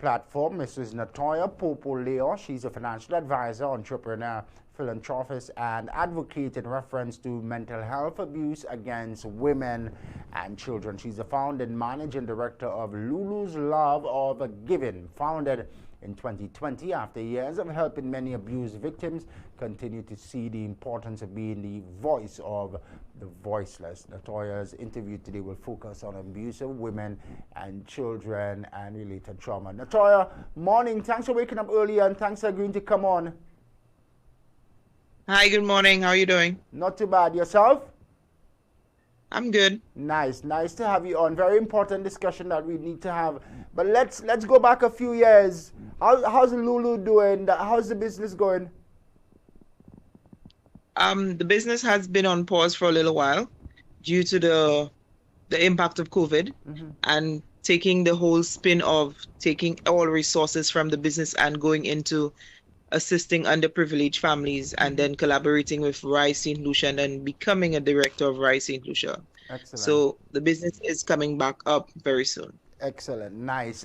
platform, Mrs. Natoya Popo-Leonce. She's a financial advisor, entrepreneur, philanthropist, and advocate in reference to mental health abuse against women and children. She's the founder and managing director of Lulu's Love of Giving, founded in 2020 after years of helping many abuse victims continue to see the importance of being the voice of the voiceless. Natoya's interview today will focus on abuse of women and children and related trauma. Natoya, morning. Thanks for waking up early and thanks for agreeing to come on. Hi, good morning. How are you doing? Not too bad. Yourself? I'm good. Nice to have you on. Very important discussion that we need to have. But let's go back a few years. How's Lulu doing? How's the business going? The business has been on pause for a little while due to the impact of COVID and taking the whole spin of taking all resources from the business and going into assisting underprivileged families and then collaborating with St. Lucia and then becoming a director of St. Lucia. Excellent. So the business is coming back up very soon. Excellent. Nice.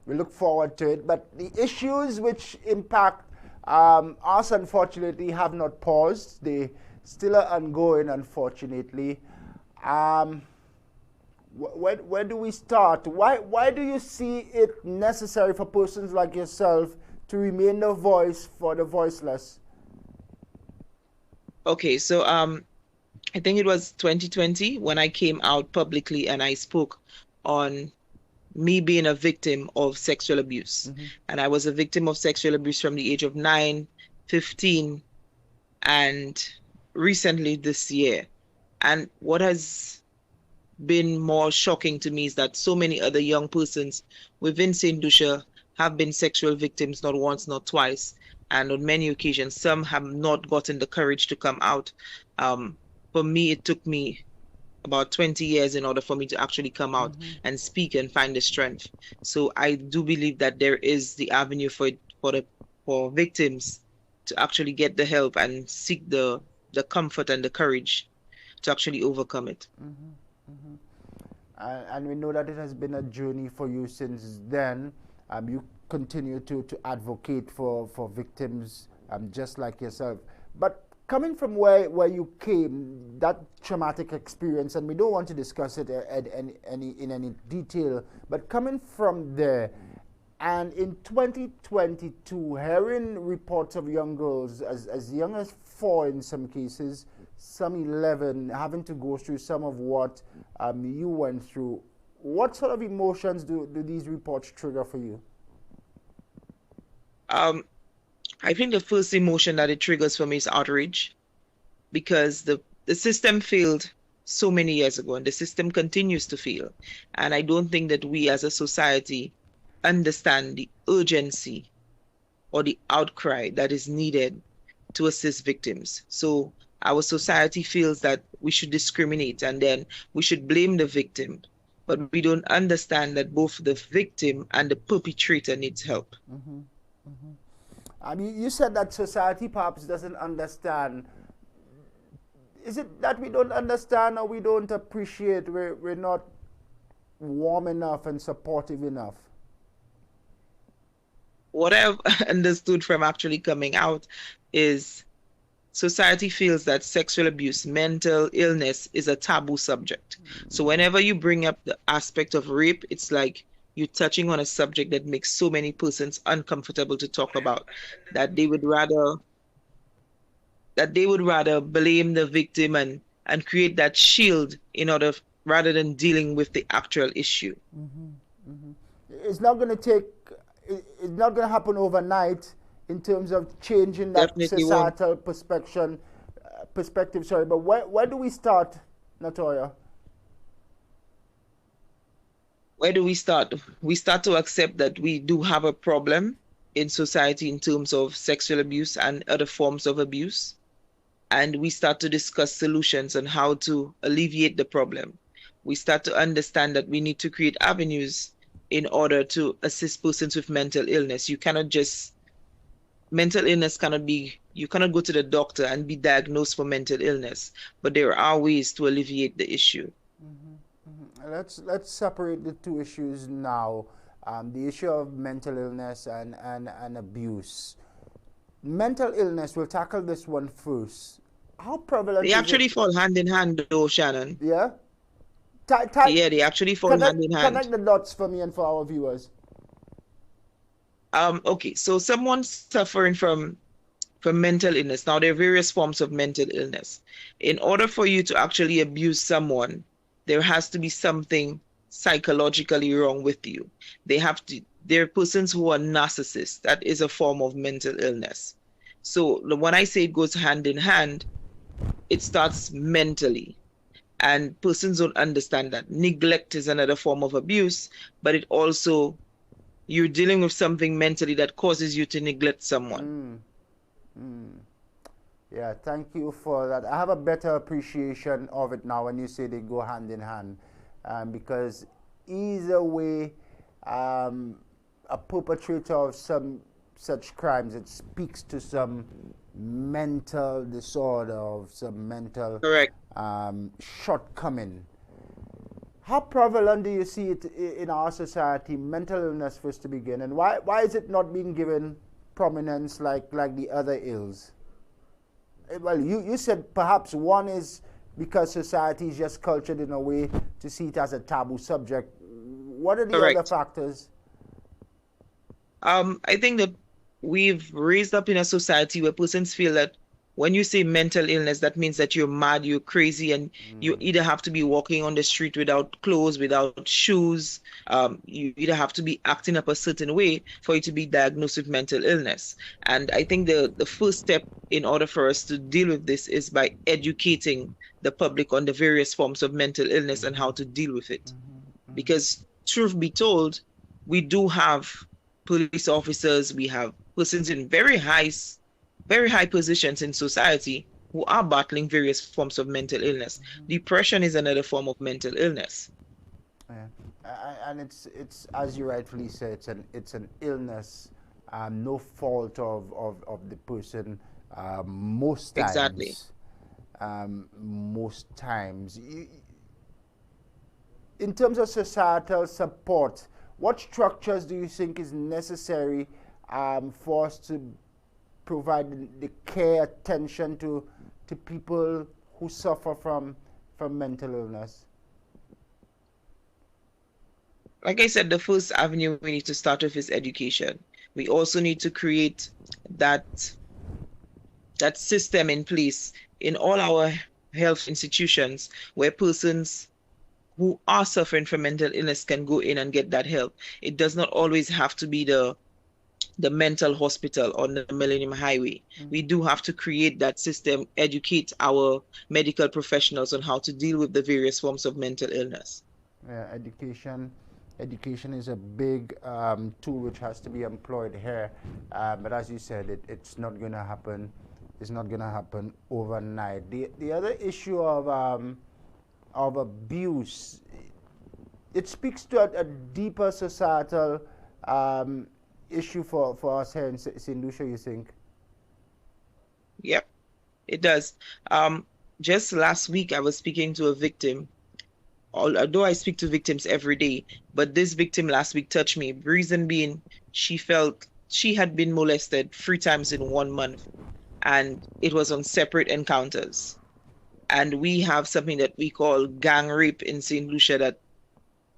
We look forward to it. But the issues which impact us, unfortunately, have not paused. They still are ongoing, unfortunately. Where do we start? Why do you see it necessary for persons like yourself to remain the voice for the voiceless? Okay, so I think it was 2020 when I came out publicly and I spoke on me being a victim of sexual abuse. And I was a victim of sexual abuse from the age of 9, 15, and recently this year. And what has been more shocking to me is that so many other young persons within St. Lucia have been sexual victims, not once, not twice. And on many occasions, some have not gotten the courage to come out. For me, it took me about 20 years in order for me to actually come out and speak and find the strength. So I do believe that there is the avenue for victims to actually get the help and seek the comfort and the courage to actually overcome it. And we know that it has been a journey for you since then. You continue to advocate for victims just like yourself. But coming from where you came, that traumatic experience, and we don't want to discuss it in any detail, but coming from there, and in 2022, hearing reports of young girls as young as 4 in some cases, some 11, having to go through some of what you went through, what sort of emotions do these reports trigger for you? I think the first emotion that it triggers for me is outrage, because the system failed so many years ago and the system continues to fail. And I don't think that we as a society understand the urgency or the outcry that is needed to assist victims. So our society feels that we should discriminate and then we should blame the victim, but we don't understand that both the victim and the perpetrator needs help. You said that society perhaps doesn't understand. Is it that we don't understand or we don't appreciate, we're not warm enough and supportive enough? What I've understood from actually coming out is society feels that sexual abuse, mental illness is a taboo subject. So whenever you bring up the aspect of rape, it's like you're touching on a subject that makes so many persons uncomfortable to talk about, that they would rather blame the victim and create that shield rather than dealing with the actual issue. It's not going to happen overnight in terms of changing that Definitely societal perspective. Sorry, but where do we start, Natoya? Where do we start? We start to accept that we do have a problem in society in terms of sexual abuse and other forms of abuse. And we start to discuss solutions on how to alleviate the problem. We start to understand that we need to create avenues in order to assist persons with mental illness. Mental illness you cannot go to the doctor and be diagnosed for mental illness, but there are ways to alleviate the issue. Let's separate the two issues now. the issue of mental illness and abuse. Mental illness, we'll tackle this one first. How They prevalent is it? actually fall hand in hand, though, Shannon. Yeah? Yeah, they actually fall hand in hand. Connect the dots for me and for our viewers. Okay, so someone suffering from mental illness. Now, there are various forms of mental illness. In order for you to actually abuse someone, there has to be something psychologically wrong with you. There are persons who are narcissists. That is a form of mental illness. So when I say it goes hand in hand, it starts mentally. And persons don't understand that. Neglect is another form of abuse, but it also, you're dealing with something mentally that causes you to neglect someone. Yeah, thank you for that. I have a better appreciation of it now when you say they go hand in hand, because either way, a perpetrator of some such crimes, it speaks to some mental disorder, of some mental Correct. shortcoming. How prevalent do you see it in our society, mental illness first to begin, and why is it not being given prominence like the other ills? Well, you said perhaps one is because society is just cultured in a way to see it as a taboo subject. What are the Correct. other factors? I think that we've raised up in a society where persons feel that when you say mental illness, that means that you're mad, you're crazy, and you either have to be walking on the street without clothes, without shoes. You either have to be acting up a certain way for you to be diagnosed with mental illness. And I think the first step in order for us to deal with this is by educating the public on the various forms of mental illness and how to deal with it. Because truth be told, we do have police officers, we have persons in very high positions in society who are battling various forms of mental illness. Depression is another form of mental illness. Yeah. And it's as you rightfully say, it's an illness, no fault of the person, most times. Exactly. Most times. In terms of societal support, what structures do you think is necessary for us to provide the care, attention to people who suffer from mental illness? Like I said, the first avenue we need to start with is education. We also need to create that system in place in all our health institutions where persons who are suffering from mental illness can go in and get that help. It does not always have to be the mental hospital on the Millennium Highway. We do have to create that system, educate our medical professionals on how to deal with the various forms of mental illness. Yeah, education is a big tool which has to be employed here, but as you said, it's not going to happen. It's not going to happen overnight. The other issue of abuse, it speaks to a deeper societal issue for us here in St. Lucia, you think? Yep, it does. Just last week, I was speaking to a victim. Although I speak to victims every day, but this victim last week touched me. Reason being, she felt she had been molested 3 times in 1 month, and it was on separate encounters. And we have something that we call gang rape in St. Lucia that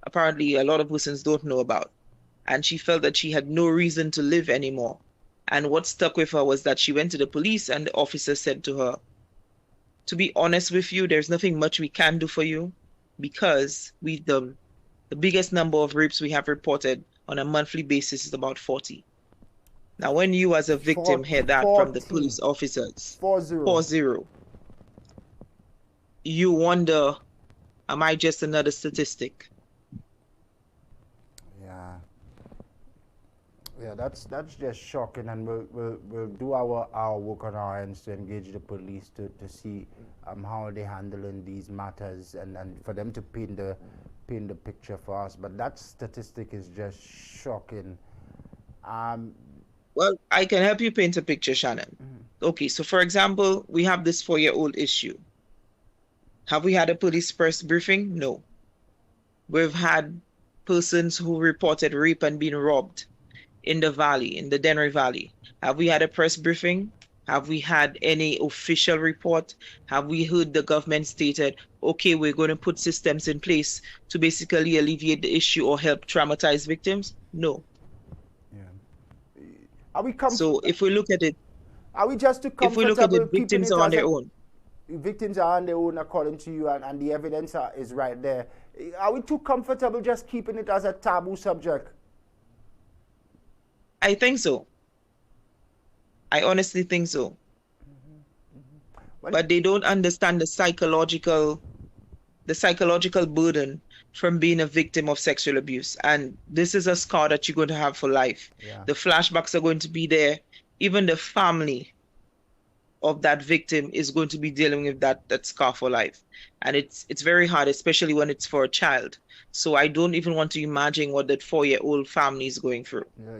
apparently a lot of persons don't know about. And she felt that she had no reason to live anymore. And what stuck with her was that she went to the police and the officer said to her, "To be honest with you, there's nothing much we can do for you because the biggest number of rapes we have reported on a monthly basis is about 40. Now, when you as a victim hear that from the police officers, 40, you wonder, am I just another statistic? Yeah, that's just shocking, and we'll do our work on our ends to engage the police to see how they're handling these matters, and for them to paint the picture for us. But that statistic is just shocking. Well, I can help you paint a picture, Shannon. Okay, so for example, we have this 4-year-old issue. Have we had a police press briefing? No. We've had persons who reported rape and being robbed in the valley, in the Dennery Valley? Have we had a press briefing? Have we had any official report? Have we heard the government stated, okay, we're going to put systems in place to basically alleviate the issue or help traumatize victims? No. Yeah. Are we So if we look at it, are we just too if we look at comfortable it, keeping victims it are on as their a own. victims are on their own according to you, and the evidence is right there? Are we too comfortable just keeping it as a taboo subject? I think so. I honestly think so. But they don't understand the psychological burden from being a victim of sexual abuse. And this is a scar that you're going to have for life. Yeah. The flashbacks are going to be there. Even the family of that victim is going to be dealing with that scar for life. And it's very hard, especially when it's for a child. So I don't even want to imagine what that 4-year-old family is going through. Yeah,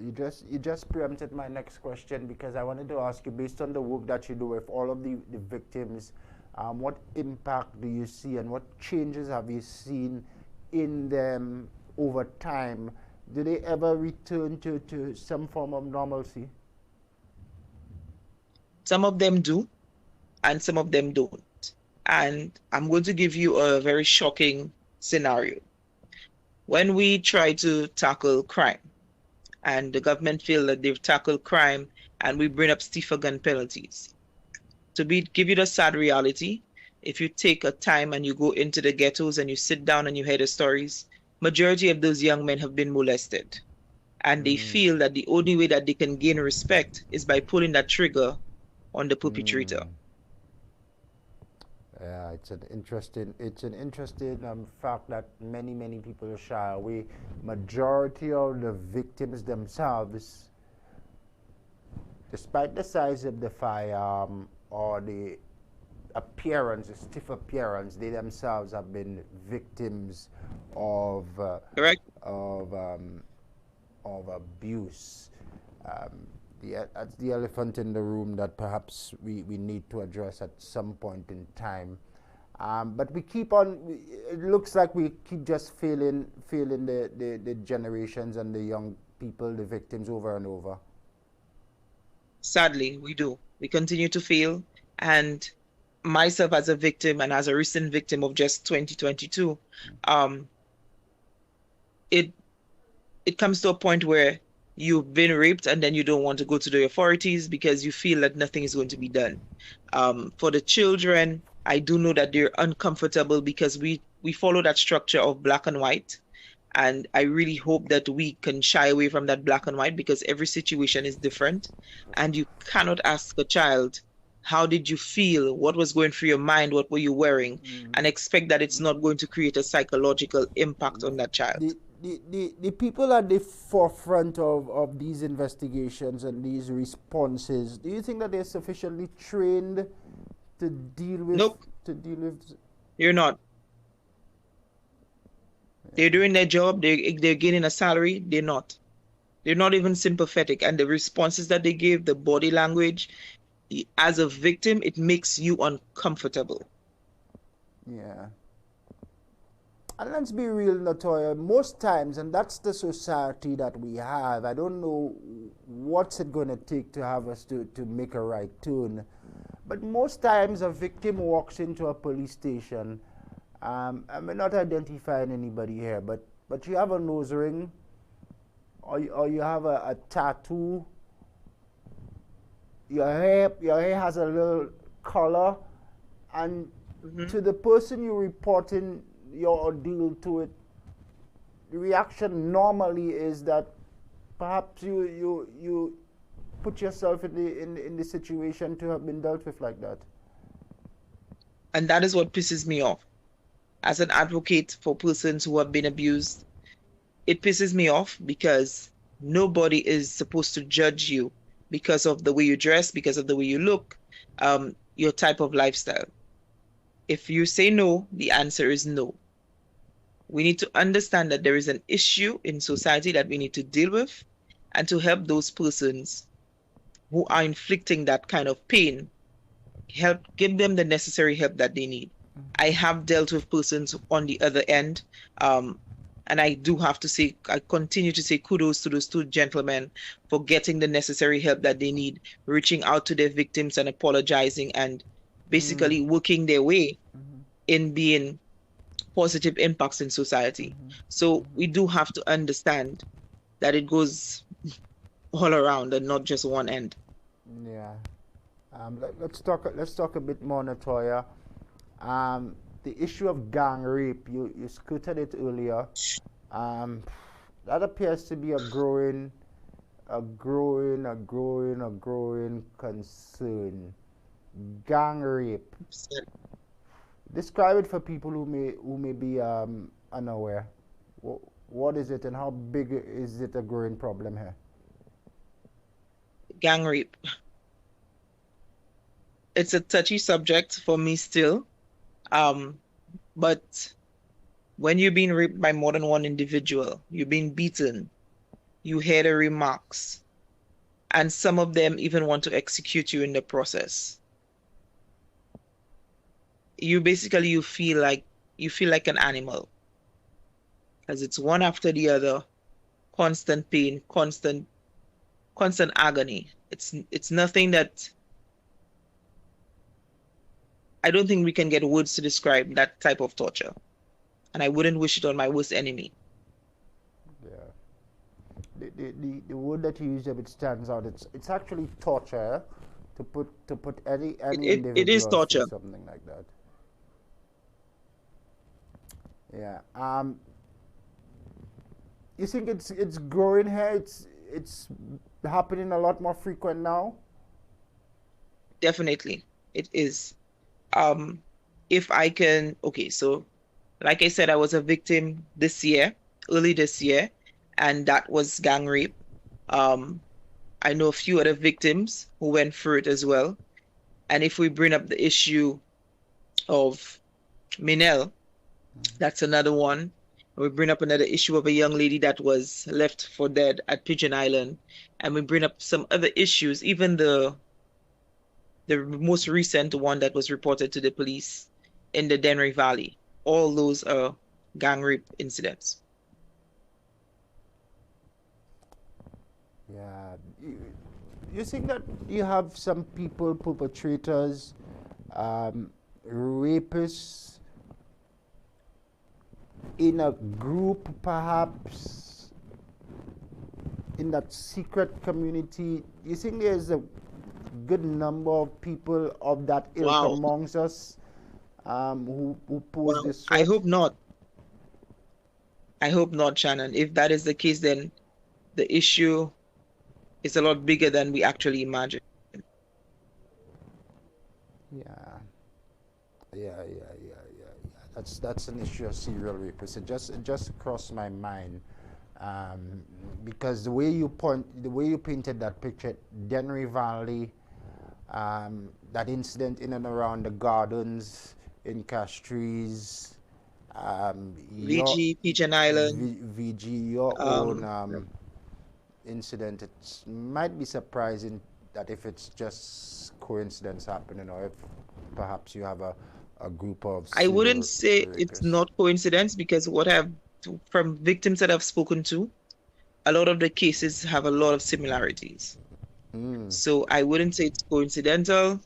you just preempted my next question, because I wanted to ask you, based on the work that you do with all of the victims, what impact do you see and what changes have you seen in them over time? Do they ever return to some form of normalcy? Some of them do, and some of them don't. And I'm going to give you a very shocking scenario. When we try to tackle crime, and the government feel that they've tackled crime, and we bring up stiffer gun penalties, give you the sad reality, if you take a time and you go into the ghettos and you sit down and you hear the stories, majority of those young men have been molested. And they feel that the only way that they can gain respect is by pulling that trigger on the perpetrator. Yeah, it's an interesting fact that many people shy away. Majority of the victims themselves, despite the size of the firearm or the appearance, the stiff appearance, they themselves have been victims of abuse. That's the elephant in the room that perhaps we need to address at some point in time. But we keep on, it looks like we keep just failing the generations and the young people, the victims, over and over. Sadly, we do. We continue to fail. And myself as a victim and as a recent victim of just 2022, it comes to a point where you've been raped and then you don't want to go to the authorities because you feel that nothing is going to be done. For the children, I do know that they're uncomfortable because we follow that structure of black and white. And I really hope that we can shy away from that black and white, because every situation is different. And you cannot ask a child, how did you feel? What was going through your mind? What were you wearing? And expect that it's not going to create a psychological impact on that child. The people at the forefront of these investigations and these responses, do you think that they're sufficiently trained to deal with? Nope. You're not. They're doing their job. They're getting a salary. They're not. They're not even sympathetic. And the responses that they give, the body language, as a victim, it makes you uncomfortable. Yeah. And let's be real, Natoya, most times, and that's the society that we have, I don't know what's it going to take to have us to make a right turn, but most times a victim walks into a police station. I'm not identifying anybody here, but you have a nose ring, or you have a tattoo, your hair has a little color, and to the person you're reporting your ordeal to it, the reaction normally is that perhaps you put yourself in the situation to have been dealt with like that. And that is what pisses me off. As an advocate for persons who have been abused, it pisses me off because nobody is supposed to judge you because of the way you dress, because of the way you look, your type of lifestyle. If you say no, the answer is no. We need to understand that there is an issue in society that we need to deal with, and to help those persons who are inflicting that kind of pain, give them the necessary help that they need. I have dealt with persons on the other end. And I do have to say, I continue to say kudos to those two gentlemen for getting the necessary help that they need, reaching out to their victims and apologizing and basically working their way in being positive impacts in society. So we do have to understand that it goes all around and not just one end. Yeah. Let's talk a bit more, Natoya. Um, the issue of gang rape, you skirted it earlier. Um, that appears to be a growing concern. Gang rape. Describe it for people who may be unaware. What is it, and how big is it a growing problem here? Gang rape. It's a touchy subject for me still. But when you're being raped by more than one individual, you're being beaten, you hear the remarks, and some of them even want to execute you in the process. You feel like an animal, because it's one after the other, constant pain, constant agony. It's nothing that I don't think we can get words to describe that type of torture. And I wouldn't wish it on my worst enemy. Yeah. The word that you use a bit stands out. It's actually torture to put any It is individual through torture. something like that. Yeah. You think it's growing here? It's happening a lot more frequent now. Definitely. It is. Um, if I can, okay, so like I said, I was a victim early this year, and that was gang rape. Um, I know a few other victims who went through it as well. And if we bring up the issue of Minel, that's another one. We bring up another issue of a young lady that was left for dead at Pigeon Island. And we bring up some other issues, even the most recent one that was reported to the police in the Denry Valley. All those are gang rape incidents. Yeah. You think that you have some people, perpetrators, rapists in a group, perhaps in that secret community? You think there's a good number of people of that ilk Wow. amongst us who pose Wow. this threat? I hope not, Shannon. If that is the case, then the issue is a lot bigger than we actually imagine. Yeah, yeah. That's an issue of serial rapists. It just crossed my mind, um, because the way you painted that picture, Denry Valley, that incident in and around the gardens in Castries, your VG, Pigeon Island, VG, your own um, incident. It might be surprising that if it's just coincidence happening, or if perhaps you have a group of I wouldn't serial say it's rapists. not coincidence because from victims that I've spoken to, a lot of the cases have a lot of similarities. Mm, So I wouldn't say it's coincidental,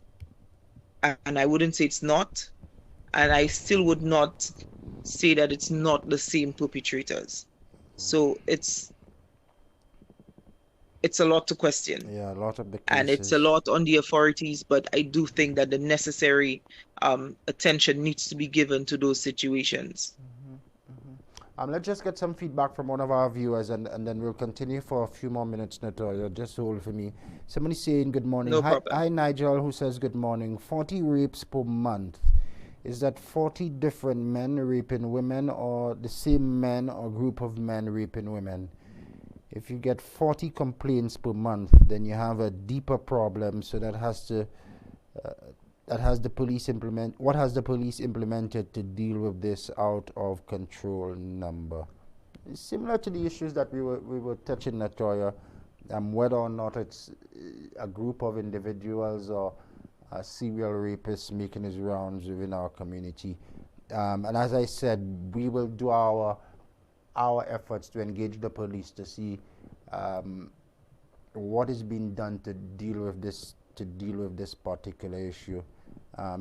and I wouldn't say it's not, and I still would not say that it's not the same perpetrators. So it's a lot to question, yeah, a lot of the and it's a cases. lot on the authorities, but I do think that the necessary attention needs to be given to those situations. Let's just get some feedback from one of our viewers, and then we'll continue for a few more minutes, Natoya. Just hold for me. Somebody saying good morning. No Hi, problem. hi, Nigel, who says good morning. 40 rapes per month. Is that 40 different men raping women, or the same men or group of men raping women? If you get 40 complaints per month, then you have a deeper problem. So uh, that has the police implement. What has the police implemented to deal with this out of control number? It's similar to the issues that we were touching, Natoya, whether or not it's a group of individuals or a serial rapist making his rounds within our community. And as I said, we will do our our efforts to engage the police to see what is being done to deal with this particular issue,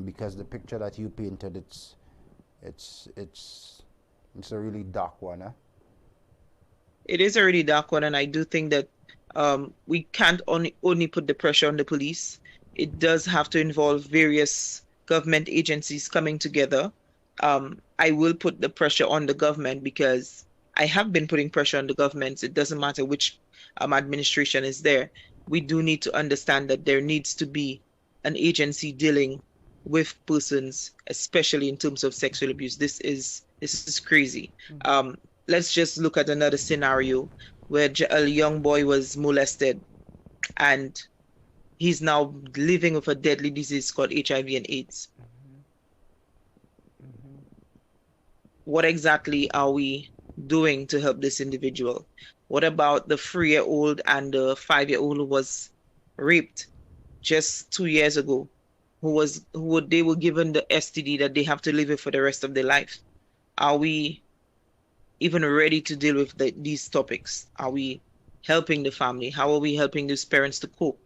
because the picture that you painted, it's it's it's a really dark one, eh? It is a really dark one, and I do think that we can't only put the pressure on the police. It does have to involve various government agencies coming together. I will put the pressure on the government because I have been putting pressure on the government. It doesn't matter which administration is there. We do need to understand that there needs to be an agency dealing with persons, especially in terms of sexual abuse. This is crazy. Let's just look at another scenario where a young boy was molested and he's now living with a deadly disease called HIV and AIDS. What exactly are we doing to help this individual? What about the 3-year-old and the 5-year-old who was raped just 2 years ago, they were given the STD that they have to live with for the rest of their life? Are we even ready to deal with these topics? Are we helping the family? How are we helping these parents to cope?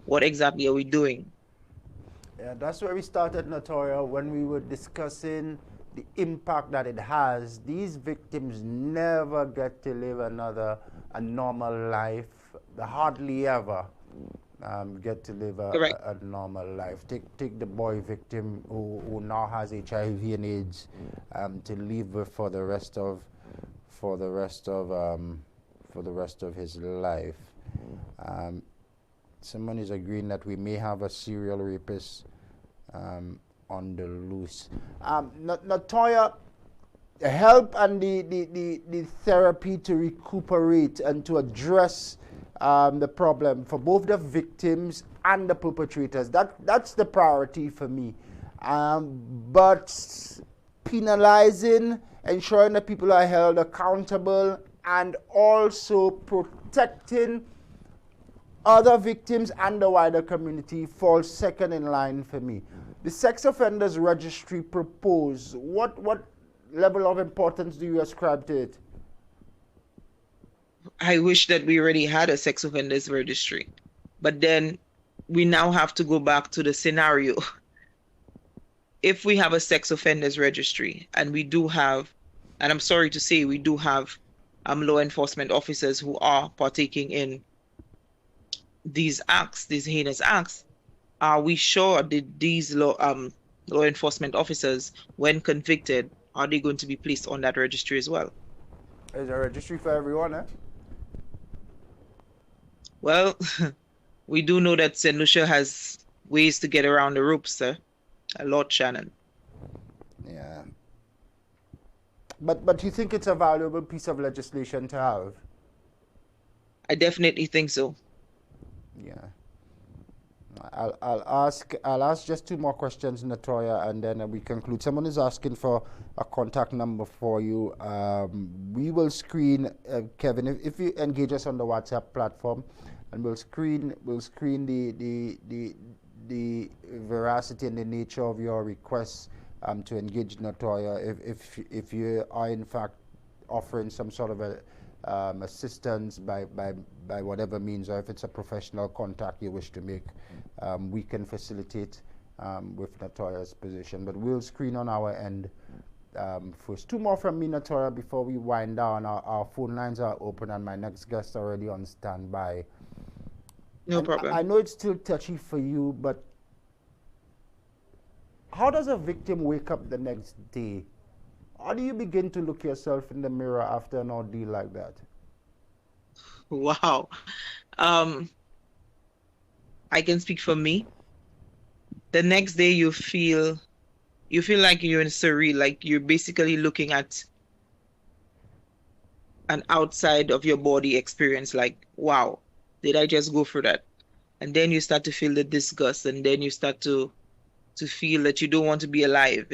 What exactly are we doing? Yeah, that's where we started, Natoya, when we were discussing the impact that it has. These victims never get to live a normal life. They hardly ever get to live a normal life. Take the boy victim who now has HIV and AIDS to live with for the rest of his life. Someone is agreeing that we may have a serial rapist on the loose. Natoya, help and the therapy to recuperate and to address the problem for both the victims and the perpetrators. That's the priority for me. But penalizing, ensuring that people are held accountable, and also protecting other victims and the wider community falls second in line for me. The Sex Offenders Registry proposed. What level of importance do you ascribe to it? I wish that we already had a sex offenders registry, but then we now have to go back to the scenario. If we have a sex offenders registry, and we do have, and I'm sorry to say, we do have law enforcement officers who are partaking in these acts, these heinous acts, are we sure that these law enforcement officers, when convicted, are they going to be placed on that registry as well? There's a registry for everyone, eh? Well, we do know that St. Lucia has ways to get around the ropes, sir. A lot, Shannon. Yeah. But you think it's a valuable piece of legislation to have? I definitely think so. Yeah. I'll ask just 2 more questions, Natoya, and then we conclude. Someone is asking for a contact number for you. We will screen Kevin if you engage us on the WhatsApp platform, and we'll screen the veracity and the nature of your requests to engage Natoya. If you are in fact offering some sort of a assistance by whatever means, or if it's a professional contact you wish to make, we can facilitate with Natoya's position. But we'll screen on our end first. 2 more from me, Natoya, before we wind down. Our phone lines are open, and my next guest already on standby. No problem. I know it's still touchy for you, but how does a victim wake up the next day? How do you begin to look yourself in the mirror after an ordeal like that? Wow. I can speak for me. The next day you feel like you're in surreal, like you're basically looking at an outside of your body experience, like, wow, did I just go through that? And then you start to feel the disgust, and then you start to feel that you don't want to be alive.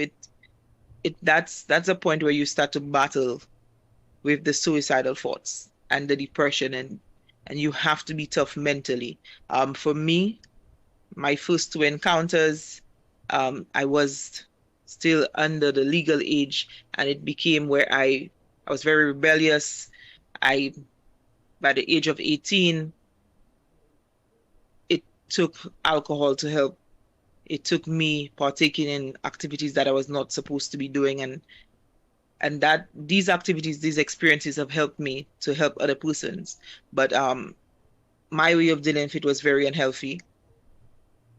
That's a point where you start to battle with the suicidal thoughts and the depression, and you have to be tough mentally. For me, my first 2 encounters, I was still under the legal age, and it became where I I was very rebellious. By the age of 18, it took alcohol to help. It took me partaking in activities that I was not supposed to be doing, and that these activities, these experiences have helped me to help other persons. But my way of dealing with it was very unhealthy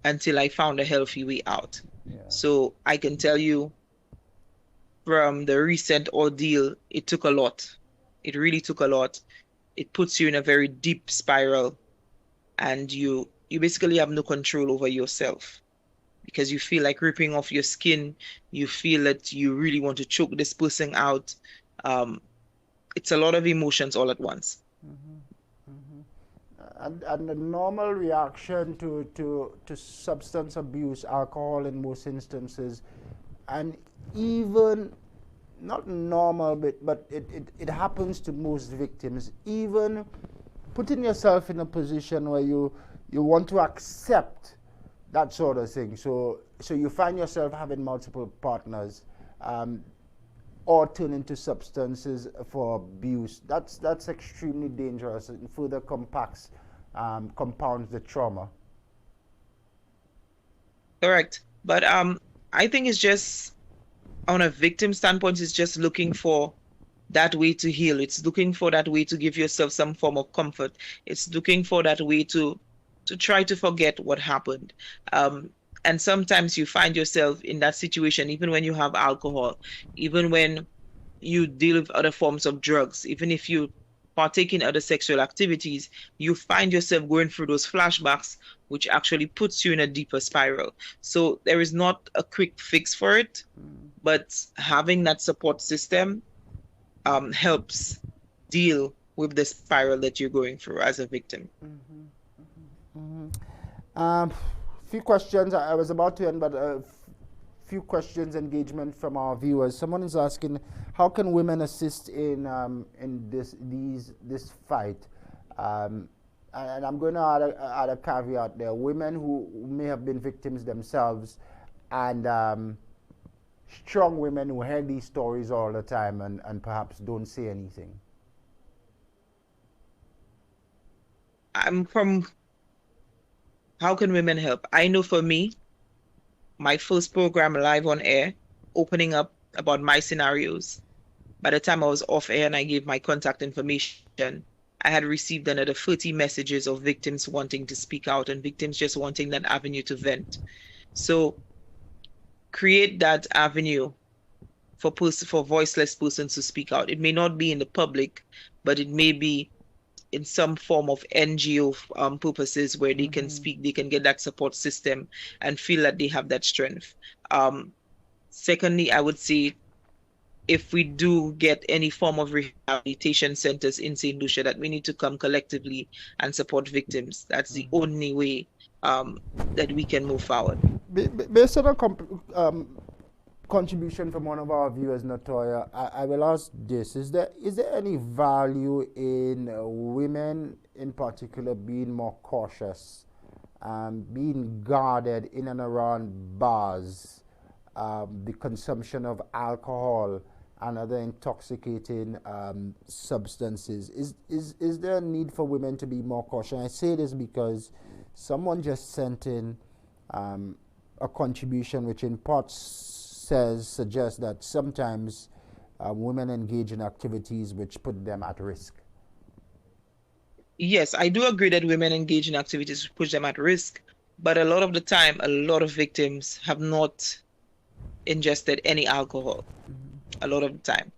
until I found a healthy way out. Yeah. So I can tell you from the recent ordeal, it took a lot. It really took a lot. It puts you in a very deep spiral, and you basically have no control over yourself because you feel like ripping off your skin. You feel that you really want to choke this person out. It's a lot of emotions all at once. And the normal reaction to substance abuse, alcohol in most instances, and even not normal, but it happens to most victims, even putting yourself in a position where you want to accept that sort of thing. So you find yourself having multiple partners, or turn into substances for abuse. That's extremely dangerous and further compounds the trauma. Correct. But I think it's just on a victim standpoint, it's just looking for that way to heal. It's looking for that way to give yourself some form of comfort. It's looking for that way to try to forget what happened. And sometimes you find yourself in that situation, even when you have alcohol, even when you deal with other forms of drugs, even if you partake in other sexual activities, you find yourself going through those flashbacks, which actually puts you in a deeper spiral. So there is not a quick fix for it, but having that support system helps deal with the spiral that you're going through as a victim. Few questions. I was about to end, but few questions engagement from our viewers. Someone is asking, how can women assist in this fight? And I'm going to add a caveat there. Women who may have been victims themselves, and strong women who hear these stories all the time and perhaps don't say anything. I'm from how can women help? I know for me, my first program live on air, opening up about my scenarios. By the time I was off air and I gave my contact information, I had received another 30 messages of victims wanting to speak out and victims just wanting that avenue to vent. So create that avenue for voiceless persons to speak out. It may not be in the public, but it may be in some form of NGO purposes where they can speak, they can get that support system and feel that they have that strength. Secondly, I would say if we do get any form of rehabilitation centers in St. Lucia, that we need to come collectively and support victims. That's the only way that we can move forward. Based on a contribution from one of our viewers, Natoya, I will ask this: Is there any value in women, in particular, being more cautious, being guarded in and around bars, the consumption of alcohol and other intoxicating substances? Is there a need for women to be more cautious? I say this because someone just sent in a contribution which in parts suggests that sometimes women engage in activities which put them at risk. Yes, I do agree that women engage in activities which put them at risk, but a lot of the time, a lot of victims have not ingested any alcohol. A lot of the time.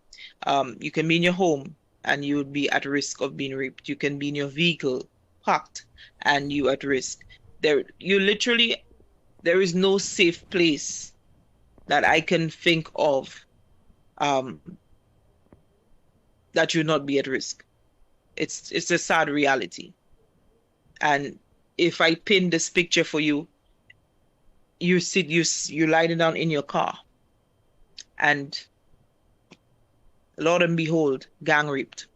You can be in your home and you would be at risk of being raped. You can be in your vehicle parked and you at risk. There is no safe place that I can think of that you not be at risk. It's a sad reality. And if I pin this picture for you, you're lying down in your car and Lord and behold, gang raped.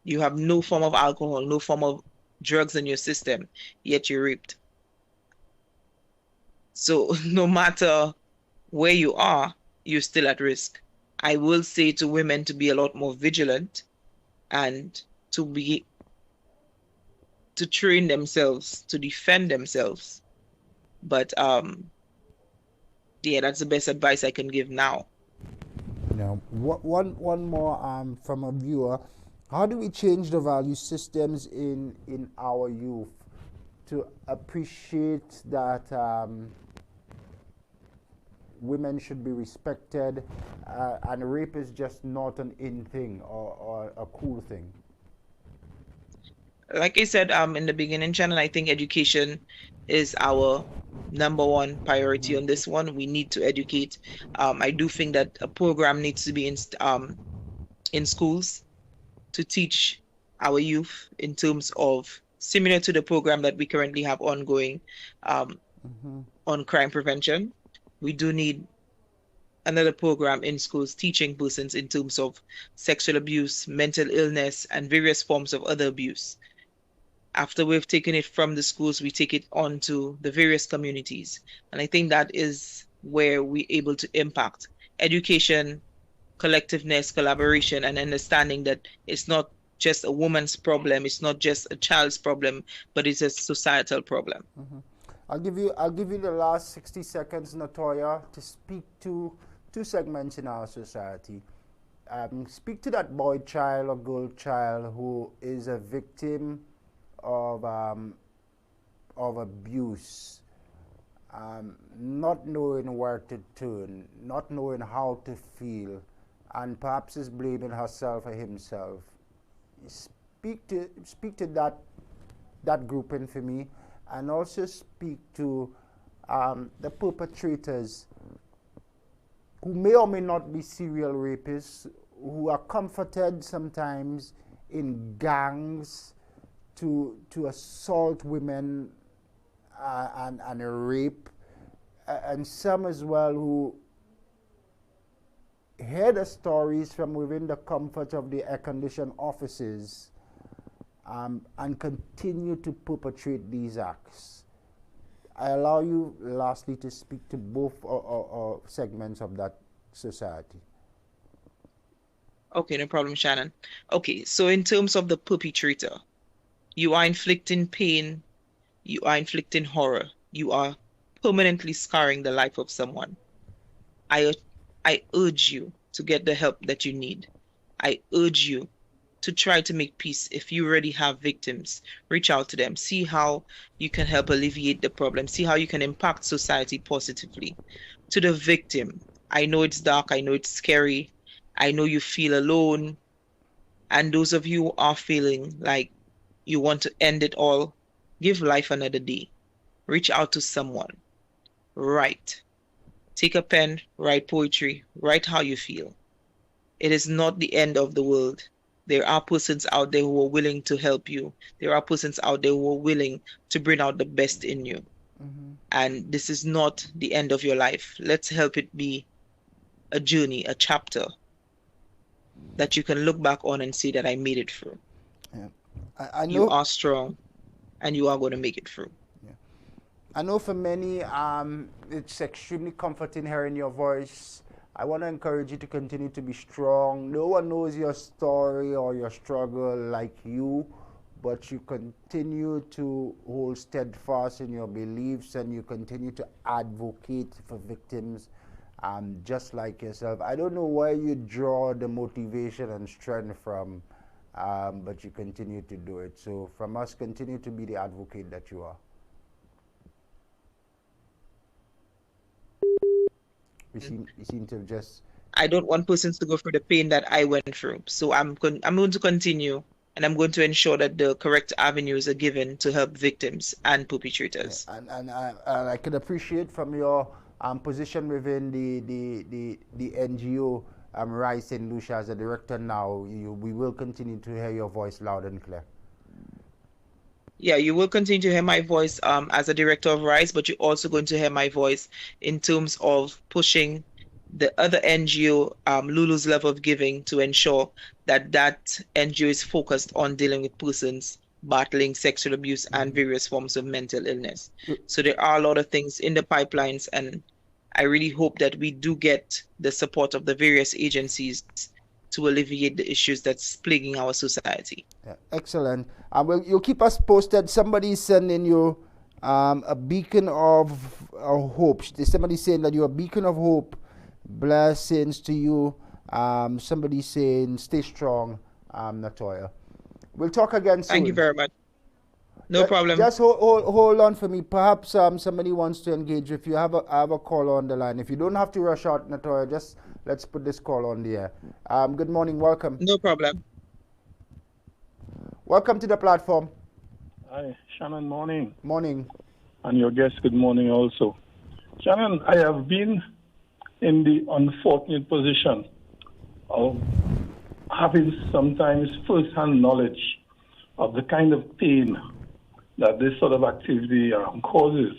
You have no form of alcohol, no form of drugs in your system, yet you're raped. So no matter where you are, you're still at risk. I will say to women to be a lot more vigilant and to train themselves, to defend themselves. But yeah, that's the best advice I can give now. Now, one more from a viewer. How do we change the value systems in our youth to appreciate that women should be respected and rape is just not an in thing or a cool thing? Like I said in the beginning, Shannon, I think education is our number one priority on this one. We need to educate. I do think that a program needs to be in schools to teach our youth in terms of similar to the program that we currently have ongoing on crime prevention. We do need another program in schools teaching persons in terms of sexual abuse, mental illness, and various forms of other abuse. After we've taken it from the schools, we take it on to the various communities. And I think that is where we're able to impact education, collectiveness, collaboration, and understanding that it's not just a woman's problem, it's not just a child's problem, but it's a societal problem. I'll give you the last 60 seconds, Natoya, to speak to two segments in our society. Speak to that boy child or girl child who is a victim of abuse, not knowing where to turn, not knowing how to feel, and perhaps is blaming herself or himself. Speak to that grouping for me, and also speak to the perpetrators who may or may not be serial rapists, who are comforted sometimes in gangs to assault women and rape, and some as well who hear the stories from within the comfort of the air-conditioned offices and continue to perpetrate these acts. I allow you lastly to speak to both segments of that society. Okay, no problem, Shannon. Okay, so in terms of the perpetrator, you are inflicting pain, you are inflicting horror, you are permanently scarring the life of someone. I urge you to get the help that you need. I urge you to try to make peace. If you already have victims, reach out to them. See how you can help alleviate the problem. See how you can impact society positively. To the victim, I know it's dark. I know it's scary. I know you feel alone. And those of you who are feeling like you want to end it all, give life another day. Reach out to someone. Write. Take a pen, write poetry, write how you feel. It is not the end of the world. There are persons out there who are willing to help you. There are persons out there who are willing to bring out the best in you. And this is not the end of your life. Let's help it be a journey, a chapter that you can look back on and say that I made it through. Yeah. I know you are strong and you are going to make it through. Yeah. I know for many, it's extremely comforting hearing your voice. I want to encourage you to continue to be strong. No one knows your story or your struggle like you, but you continue to hold steadfast in your beliefs and you continue to advocate for victims just like yourself. I don't know where you draw the motivation and strength from, but you continue to do it. So from us, continue to be the advocate that you are. You seem to have just... I don't want persons to go through the pain that I went through. So I'm going to continue, and I'm going to ensure that the correct avenues are given to help victims and perpetrators. Yeah, and I could appreciate from your position within the NGO Rise St. Lucia as a director now. We will continue to hear your voice loud and clear. Yeah, you will continue to hear my voice as a director of Rise, but you're also going to hear my voice in terms of pushing the other NGO, Lulu's Love of Giving, to ensure that that NGO is focused on dealing with persons battling sexual abuse and various forms of mental illness. So there are a lot of things in the pipelines, and I really hope that we do get the support of the various agencies to alleviate the issues that's plaguing our society. Yeah, excellent. Well, you'll keep us posted. Somebody's sending you a beacon of hope. Somebody's saying that you're a beacon of hope. Blessings to you. Somebody's saying, stay strong, Natoya. We'll talk again soon. Thank you very much. No problem. Just hold on for me. Perhaps somebody wants to engage. If you have a caller on the line, if you don't have to rush out, Natoya, just let's put this call on the air. Good morning. Welcome. No problem. Welcome to the platform. Hi, Shannon, morning. Morning. And your guest, good morning also. Shannon, I have been in the unfortunate position of having sometimes first-hand knowledge of the kind of pain that this sort of activity causes.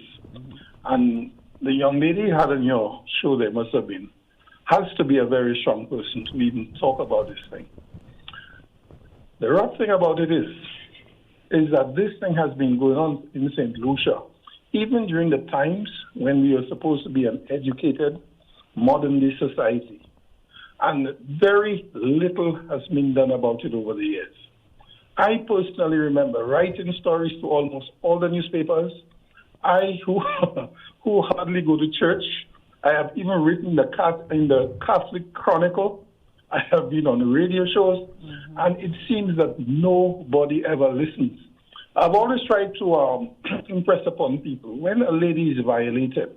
And the young lady you had on your show there has to be a very strong person to even talk about this thing. The rough thing about it is that this thing has been going on in St. Lucia, even during the times when we were supposed to be an educated, modern-day society. And very little has been done about it over the years. I personally remember writing stories to almost all the newspapers. I, who hardly go to church, I have even written in the Catholic Chronicle. I have been on radio shows, and it seems that nobody ever listens. I've always tried to impress upon people, when a lady is violated,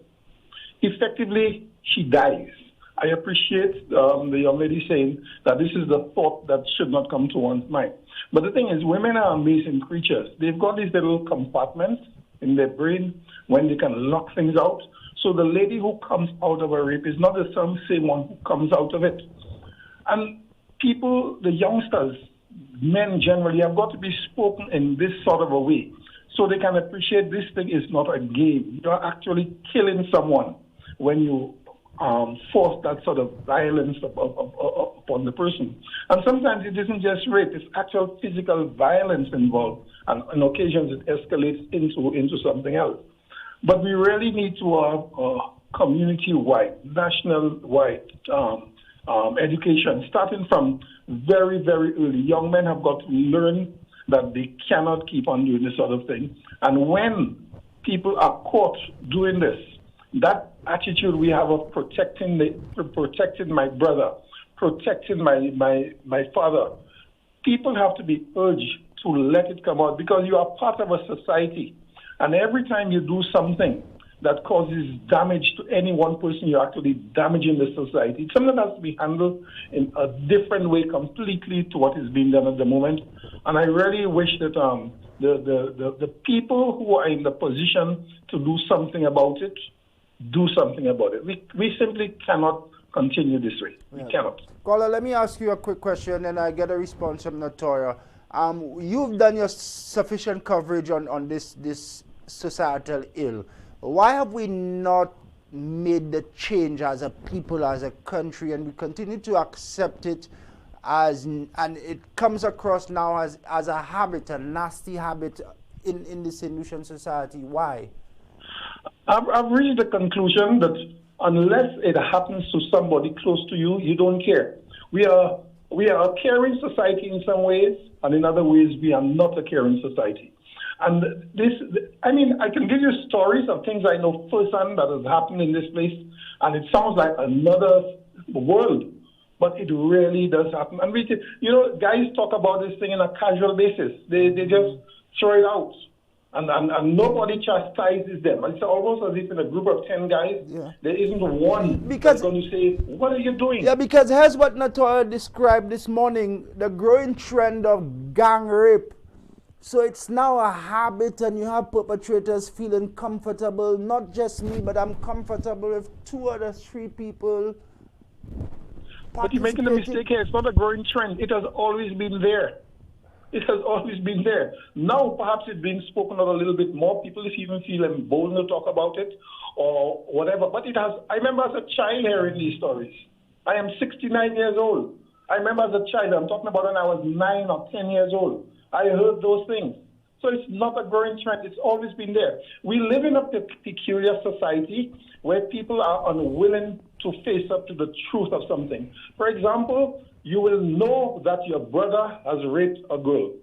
effectively, she dies. I appreciate the young lady saying that this is the thought that should not come to one's mind. But the thing is, women are amazing creatures. They've got these little compartments in their brain when they can lock things out. So the lady who comes out of a rape is not the same one who comes out of it. And people, the youngsters, men generally, have got to be spoken in this sort of a way so they can appreciate this thing is not a game. You're actually killing someone when you force that sort of violence upon the person. And sometimes it isn't just rape, it's actual physical violence involved, and on occasions it escalates into something else. But we really need to have community-wide, national-wide education, starting from very, very early. Young men have got to learn that they cannot keep on doing this sort of thing. And when people are caught doing this, that attitude we have of protecting my brother, protecting my father, people have to be urged to let it come out, because you are part of a society. And every time you do something that causes damage to any one person, you're actually damaging the society. It's something that has to be handled in a different way completely to what is being done at the moment. And I really wish that the people who are in the position to do something about it, do something about it. We simply cannot continue this way. We cannot. Caller, let me ask you a quick question, and I get a response from Natoya. You've done your sufficient coverage on this societal ill. Why have we not made the change as a people, as a country, and we continue to accept it and it comes across now as a habit, a nasty habit in the St. Lucian society? Why? I've reached the conclusion that unless it happens to somebody close to you, you don't care. We are a caring society in some ways, and in other ways, we are not a caring society. And I can give you stories of things I know firsthand that has happened in this place, and it sounds like another world, but it really does happen. And guys talk about this thing in a casual basis. They just throw it out. And nobody chastises them. It's almost as if in a group of 10 guys, there isn't one that's going to say, what are you doing? Yeah, because here's what Natoya described this morning, the growing trend of gang rape. So it's now a habit, and you have perpetrators feeling comfortable, not just me, but I'm comfortable if 2 or 3 people. But you're making a mistake here. It's not a growing trend. It has always been there. It has always been there. Now, perhaps it's being spoken of a little bit more. People even feel emboldened to talk about it or whatever. But it has. I remember as a child hearing these stories. I am 69 years old. I remember as a child, I'm talking about when I was 9 or 10 years old. I heard those things. So it's not a growing trend. It's always been there. We live in a peculiar society where people are unwilling to face up to the truth of something. For example, you will know that your brother has raped a girl.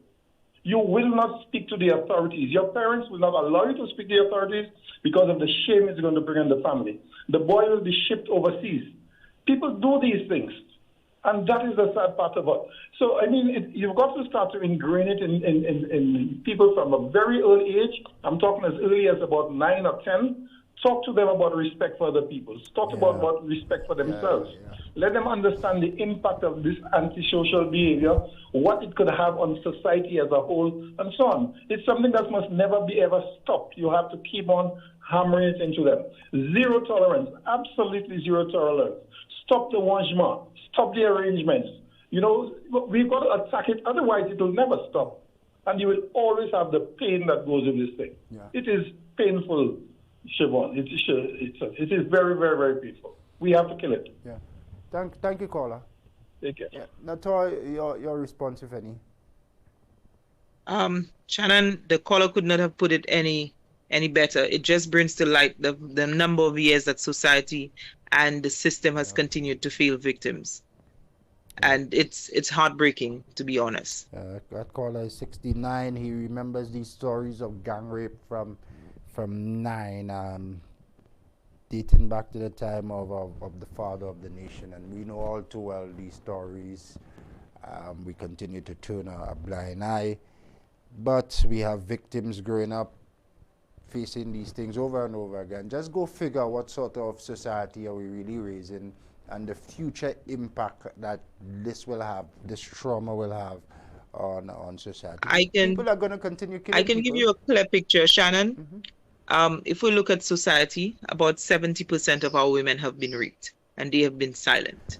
You will not speak to the authorities. Your parents will not allow you to speak to the authorities because of the shame it's going to bring on the family. The boy will be shipped overseas. People do these things, and that is the sad part of it. So, I mean, you've got to start to ingrain it in people from a very early age. I'm talking as early as about 9 or 10. Talk to them about respect for other people. Talk about respect for themselves. Let them understand the impact of this antisocial behavior, what it could have on society as a whole, and so on. It's something that must never be ever stopped. You have to keep on hammering it into them. Zero tolerance, absolutely zero tolerance. Stop the wangement, stop the arrangements. You know, we've got to attack it, otherwise it will never stop. And you will always have the pain that goes with this thing. Yeah. It is painful, Siobhan. It is very, very, very painful. We have to kill it. Yeah. Thank you, caller. Take care. Yeah. Natoya, your response, if any. Shannon, the caller could not have put it any better. It just brings to light the number of years that society and the system has continued to fail victims. And it's heartbreaking, to be honest. That caller is 69. He remembers these stories of gang rape from 9, dating back to the time of the father of the nation. And we know all too well these stories. We continue to turn a blind eye. But we have victims growing up facing these things over and over again. Just go figure what sort of society are we really raising, and the future impact that this will have, this trauma will have on society. People are going to continue killing I can people. give you a clear picture, Shannon. If we look at society, about 70% of our women have been raped, and they have been silent.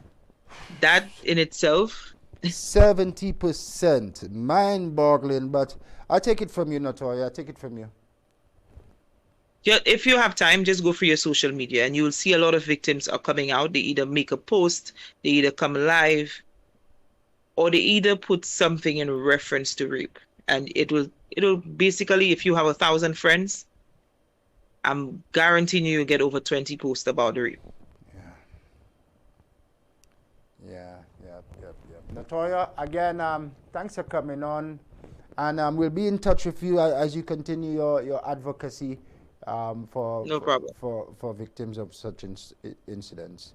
That in itself... 70%. Mind-boggling, but I'll take it from you, Natoya. I'll take it from you. Yeah, if you have time, just go through your social media and you will see a lot of victims are coming out. They either make a post, they either come live, or they either put something in reference to rape. And it'll basically, if you have 1,000 friends, I'm guaranteeing you'll get over 20 posts about rape. Yeah. Natoya, again, thanks for coming on. And we'll be in touch with you as you continue your advocacy. For victims of such incidents.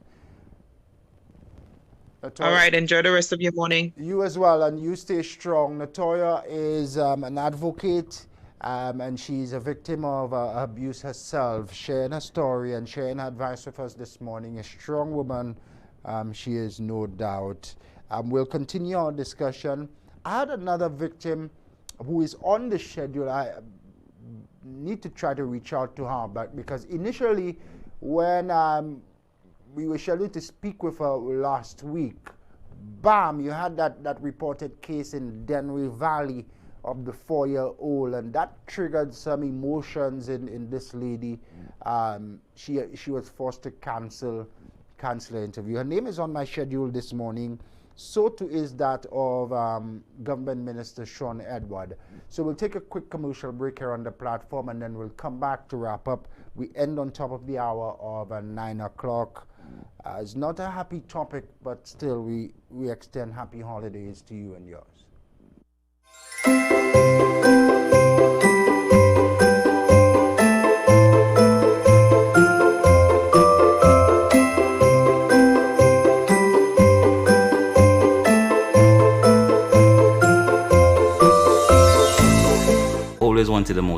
Natoya, all right, enjoy the rest of your morning. You as well, and you stay strong. Natoya is an advocate, and she's a victim of abuse herself, sharing her story and sharing her advice with us this morning. A strong woman, she is, no doubt. We'll continue our discussion. I had another victim who is on the schedule. I need to try to reach out to her, but because initially when we were scheduled to speak with her last week, bam, you had that reported case in Denry Valley of the 4-year-old, and that triggered some emotions in this lady. She was forced to cancel her interview. Her name is on my schedule this morning. So too is that of Government Minister Sean Edward. So we'll take a quick commercial break here on the platform, and then we'll come back to wrap up. We end on top of the hour of 9 o'clock. It's not a happy topic, but still we extend happy holidays to you and yours. Always wanted a motor